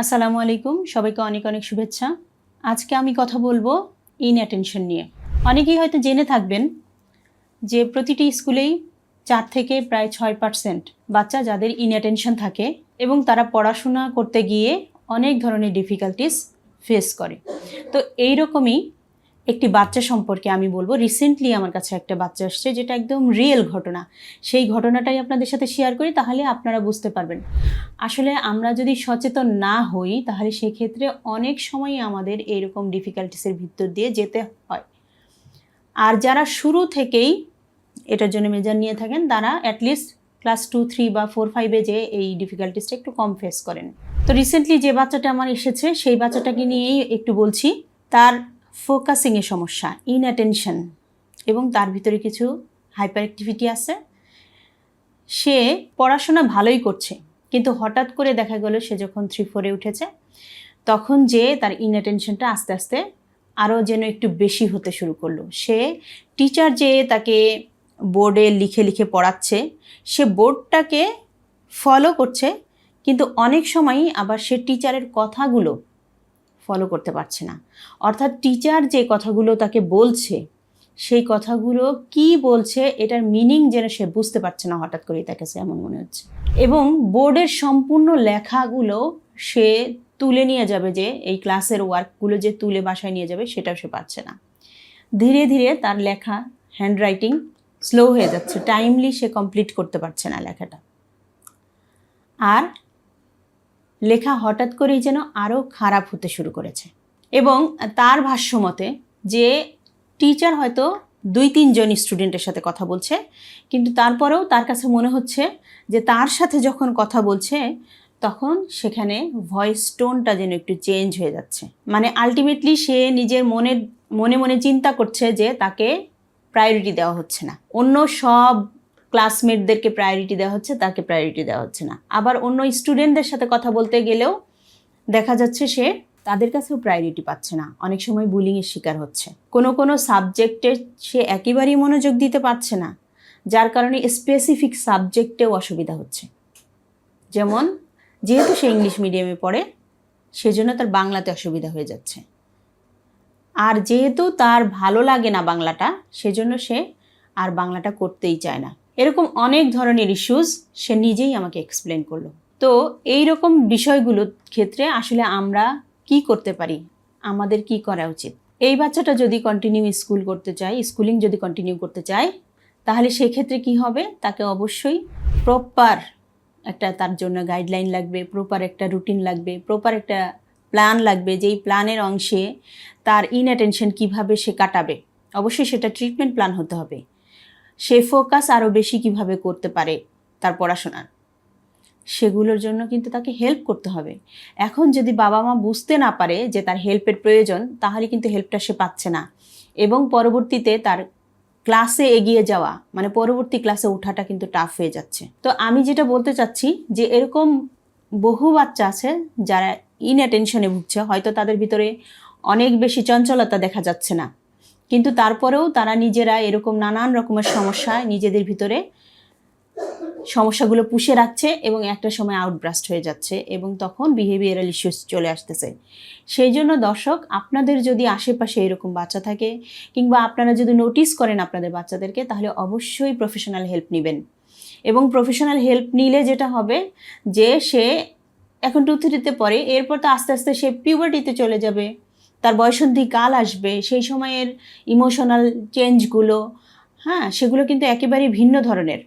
আসসালামু আলাইকুম, সবাইকে অনেক অনেক শুভেচ্ছা। আজকে আমি কথা বলবো ইনঅ্যাটেনশন নিয়ে। অনেকেই হয়তো জেনে থাকবেন যে প্রতিটি স্কুলেই 4 থেকে প্রায় 6% বাচ্চা যাদের ইনঅ্যাটেনশন থাকে এবং তারা পড়াশোনা করতে গিয়ে অনেক ধরনের ডিফিকাল্টিস ফেস করে। তো এইরকমই একটি বাচ্চা সম্পর্কে আমি বলবো। রিসেন্টলি আমার কাছে একটা বাচ্চা আসছে, যেটা একদম রিয়েল ঘটনা। সেই ঘটনাটাই আপনাদের সাথে শেয়ার করি, তাহলে আপনারা বুঝতে পারবেন। আসলে আমরা যদি সচেতন না হই তাহলে সেক্ষেত্রে অনেক সময়ই আমাদের এইরকম ডিফিকাল্টিসের ভিতর দিয়ে যেতে হয়। আর যারা শুরু থেকেই এটার জন্য মেজার নিয়ে থাকেন তারা অ্যাটলিস্ট ক্লাস 2, 3 বা 4, 5-এ যে এই ডিফিকাল্টিসটা একটু কম ফেস করেন। তো রিসেন্টলি যে বাচ্চাটা আমার এসেছে সেই বাচ্চাটাকে নিয়েই একটু বলছি। তার ফোকাসিংয়ে সমস্যা, ইনঅ্যাটেনশন, এবং তার ভিতরে কিছু হাইপার অ্যাক্টিভিটি আছে। সে পড়াশোনা ভালোই করছে, কিন্তু হঠাৎ করে দেখা গেল সে যখন 3-4-এ উঠেছে তখন যে তার ইনঅ্যাটেনশনটা আস্তে আস্তে আরও যেন একটু বেশি হতে শুরু করলো। সে টিচার যে তাকে বোর্ডে লিখে লিখে পড়াচ্ছে, সে বোর্ডটাকে ফলো করছে, কিন্তু অনেক সময়ই আবার সে টিচারের কথাগুলো ফলো করতে পারছে না। অর্থাৎ টিচার যে কথাগুলো তাকে বলছে সেই কথাগুলো কি বলছে এটার মিনিং যেন সে বুঝতে পারছে না, হঠাৎ করেই তার কাছে এমন মনে হচ্ছে। এবং বোর্ডের সম্পূর্ণ লেখাগুলো সে তুলে নিয়ে যাবে, যে এই ক্লাসের ওয়ার্কগুলো যে তুলে বাসায় নিয়ে যাবে সেটাও সে পারছে না। ধীরে ধীরে তার লেখা, হ্যান্ডরাইটিং স্লো হয়ে যাচ্ছে, টাইমলি সে কমপ্লিট করতে পারছে না লেখাটা। আর লেখা হঠাৎ করেই যেন আরও খারাপ হতে শুরু করেছে। এবং তার ভাষ্যমতে যে টিচার হয়তো 2-3 জন স্টুডেন্টের সাথে কথা বলছে, কিন্তু তারপরেও তার কাছে মনে হচ্ছে যে তার সাথে যখন কথা বলছে তখন সেখানে ভয়েস টোনটা যেন একটু চেঞ্জ হয়ে যাচ্ছে। মানে আলটিমেটলি সে নিজের মনে মনে চিন্তা করছে যে তাকে প্রায়োরিটি দেওয়া হচ্ছে না। অন্য সব ক্লাসমেটদেরকে প্রায়োরিটি দেওয়া হচ্ছে, তাকে প্রায়োরিটি দেওয়া হচ্ছে না। আবার অন্য স্টুডেন্টদের সাথে কথা বলতে গেলেও দেখা যাচ্ছে সে তাদের কাছেও প্রায়োরিটি পাচ্ছে না। অনেক সময় বুলিংয়ের শিকার হচ্ছে। কোনো কোনো সাবজেক্টে সে একেবারেই মনোযোগ দিতে পারছে না, যার কারণে স্পেসিফিক সাবজেক্টেও অসুবিধা হচ্ছে। যেমন যেহেতু সে ইংলিশ মিডিয়ামে পড়ে সেজন্য তার বাংলাতে অসুবিধা হয়ে যাচ্ছে। আর যেহেতু তার ভালো লাগে না বাংলাটা, সেজন্য সে আর বাংলাটা করতেই চায় না। এরকম অনেক ধরনের ইস্যুস সে নিজেই আমাকে এক্সপ্লেন করলো। তো এই রকম বিষয়গুলোর ক্ষেত্রে আসলে আমরা কি করতে পারি, আমাদের কি করা উচিত? এই বাচ্চাটা যদি কন্টিনিউ স্কুলিং যদি কন্টিনিউ করতে চায়, তাহলে সেক্ষেত্রে কি হবে? তাকে অবশ্যই প্রপার একটা তার জন্য গাইডলাইন লাগবে, প্রপার একটা রুটিন লাগবে, প্রপার একটা প্ল্যান লাগবে, যেই প্ল্যানের অংশে তার ইনঅ্যাটেনশন কিভাবে সে কাটাবে। অবশ্যই সেটা ট্রিটমেন্ট প্ল্যান হতে হবে। সে ফোকাস আরও বেশি কিভাবে করতে পারে তার পড়াশোনার, সেগুলোর জন্য কিন্তু তাকে হেল্প করতে হবে। এখন যদি বাবা মা বুঝতে না পারে যে তার হেল্পের প্রয়োজন, তাহলে কিন্তু হেল্পটা সে পাচ্ছে না, এবং পরবর্তীতে তার ক্লাসে এগিয়ে যাওয়া, মানে পরবর্তী ক্লাসে ওঠাটা কিন্তু টাফ হয়ে যাচ্ছে। তো আমি যেটা বলতে চাচ্ছি যে এরকম বহু বাচ্চা আছে যারা ইনঅ্যাটেনশনে ভুগছে। হয়তো তাদের ভিতরে অনেক বেশি চঞ্চলতা দেখা যাচ্ছে না, কিন্তু তারপরেও তারা নিজেরা এরকম নানান রকমের সমস্যায় নিজেদের ভিতরে সমস্যাগুলো পুষে রাখছে এবং একটা সময় আউটব্রাস্ট হয়ে যাচ্ছে, এবং তখন বিহেভিয়ারাল ইস্যুস চলে আসতেছে। সেই জন্য দর্শক, আপনাদের যদি আশেপাশে এরকম বাচ্চা থাকে, কিংবা আপনারা যদি নোটিস করেন আপনাদের বাচ্চাদেরকে, তাহলে অবশ্যই প্রফেশনাল হেল্প নেবেন। এবং প্রফেশনাল হেল্প নিলে যেটা হবে যে সে এখন 2-3-তে পড়ে, এরপর তো আস্তে আস্তে সে পিউবার্টিতে চলে যাবে, তার বয়সন্ধি কাল আসবে। সেই সময়ের ইমোশনাল চেঞ্জগুলো, সেগুলো কিন্তু একেবারেই ভিন্ন ধরনের।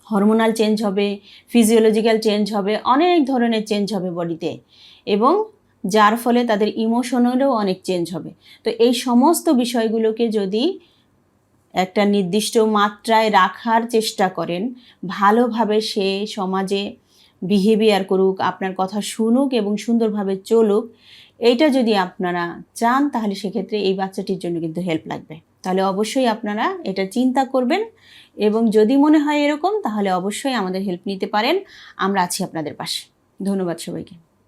হরমোনাল চেঞ্জ হবে, ফিজিওলজিক্যাল চেঞ্জ হবে, অনেক ধরনের চেঞ্জ হবে বডিতে, এবং যার ফলে তাদের ইমোশনালও অনেক চেঞ্জ হবে। তো এই সমস্ত বিষয়গুলোকে যদি একটা নির্দিষ্ট মাত্রায় রাখার চেষ্টা করেন, ভালোভাবে সে সমাজে বিহেভিয়ার করুক, আপনার কথা শুনুক এবং সুন্দরভাবে চলুক, এইটা যদি আপনারা চান, তাহলে সেক্ষেত্রে এই বাচ্চাটির জন্য কিন্তু হেল্প লাগবে। তাহলে অবশ্যই আপনারা এটা চিন্তা করবেন, এবং যদি মনে হয় এরকম, তাহলে অবশ্যই আমাদের হেল্প নিতে পারেন। আমরা আছি আপনাদের পাশে। ধন্যবাদ সবাইকে।